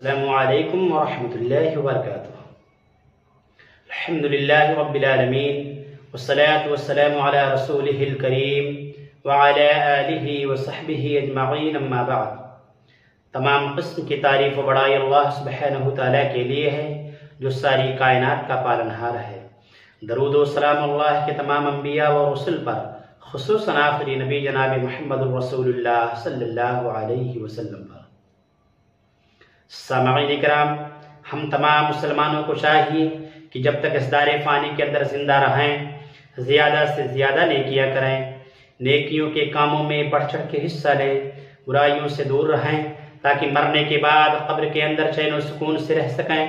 السلام علیکم ورحمۃ اللہ وبرکاتہ۔ الحمد للہ رب العالمین والصلاة والسلام علی رسولہ الکریم وعلی آلہ وصحبہ اجمعین، اما بعد۔ تمام قسم کی تعریف و بڑائی اللہ سبحانہ تعالیٰ کے لیے ہے جو ساری کائنات کا پالنہار ہے۔ درود و سلام اللہ کے تمام انبیاء و رسل پر، خصوصاً آخری نبی جناب محمد رسول اللہ صلی اللہ علیہ وسلم پر۔ سامعین اکرام، ہم تمام مسلمانوں کو چاہیے کہ جب تک اس دار فانی کے اندر زندہ رہیں زیادہ سے زیادہ نیکیاں کریں، نیکیوں کے کاموں میں بڑھ چڑھ کے حصہ لیں، برائیوں سے دور رہیں تاکہ مرنے کے بعد قبر کے اندر چین و سکون سے رہ سکیں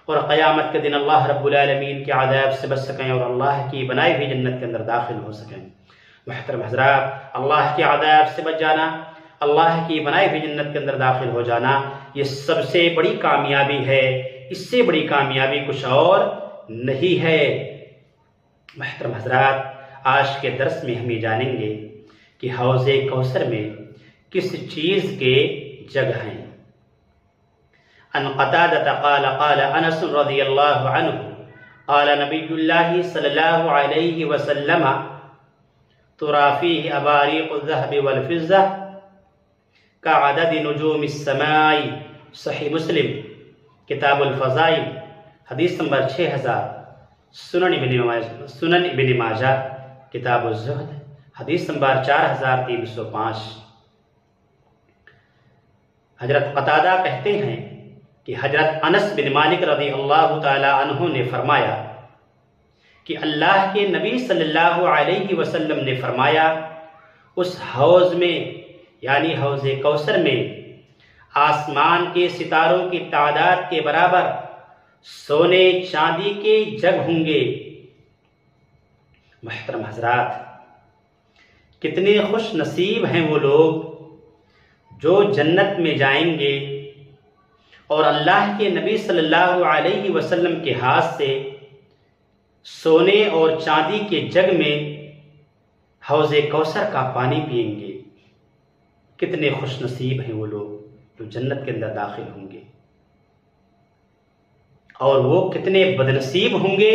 اور قیامت کے دن اللہ رب العالمین کے عذاب سے بچ سکیں اور اللہ کی بنائی ہوئی جنت کے اندر داخل ہو سکیں۔ محترم حضرات، اللہ کے عذاب سے بچ جانا، اللہ کی بنائی ہوئی جنت کے اندر داخل ہو جانا، یہ سب سے بڑی کامیابی ہے۔ اس سے بڑی کامیابی کچھ اور نہیں ہے۔ محترم حضرات، آج کے درس میں ہم یہ جانیں گے کہ حوض کوثر میں کس چیز کے جگ ہیں۔ ان قتادہ قال قال انس رضی اللہ عنہ قال نبی اللہ صلی اللہ علیہ وسلم ترى فيه اباریق الذهب والفضة كعدد نجوم السماء، صحیح مسلم کتاب الفضائل حدیث نمبر 6000، سنن ابن ماجہ کتاب الزہد حدیث نمبر 4305۔ حضرت قتادہ کہتے ہیں کہ حضرت انس بن مالک رضی اللہ تعالی عنہ نے فرمایا کہ اللہ کے نبی صلی اللہ علیہ وسلم نے فرمایا، اس حوض میں یعنی حوض کوثر میں آسمان کے ستاروں کی تعداد کے برابر سونے چاندی کے جگ ہوں گے۔ محترم حضرات، کتنے خوش نصیب ہیں وہ لوگ جو جنت میں جائیں گے اور اللہ کے نبی صلی اللہ علیہ وسلم کے ہاتھ سے سونے اور چاندی کے جگ میں حوض کوثر کا پانی پئیں گے۔ کتنے خوش نصیب ہیں وہ لوگ جو جنت کے اندر داخل ہوں گے، اور وہ کتنے بدنصیب ہوں گے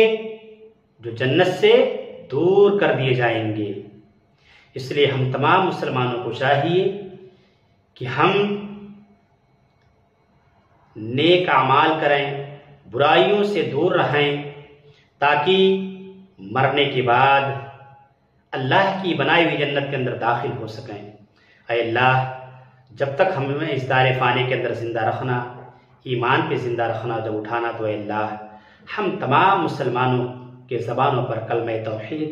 جو جنت سے دور کر دیے جائیں گے۔ اس لیے ہم تمام مسلمانوں کو چاہیے کہ ہم نیک اعمال کریں، برائیوں سے دور رہیں تاکہ مرنے کے بعد اللہ کی بنائی ہوئی جنت کے اندر داخل ہو سکیں۔ اے اللہ، جب تک ہمیں اس دار فانی کے اندر زندہ رکھنا، ایمان پہ زندہ رکھنا، جب اٹھانا تو اے اللہ ہم تمام مسلمانوں کے زبانوں پر کلمہ توحید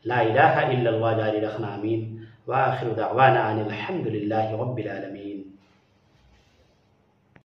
لا الہ الا اللہ جاری رکھنا، آمین۔ وآخر دعوانا ان الحمد للہ رب العالمین۔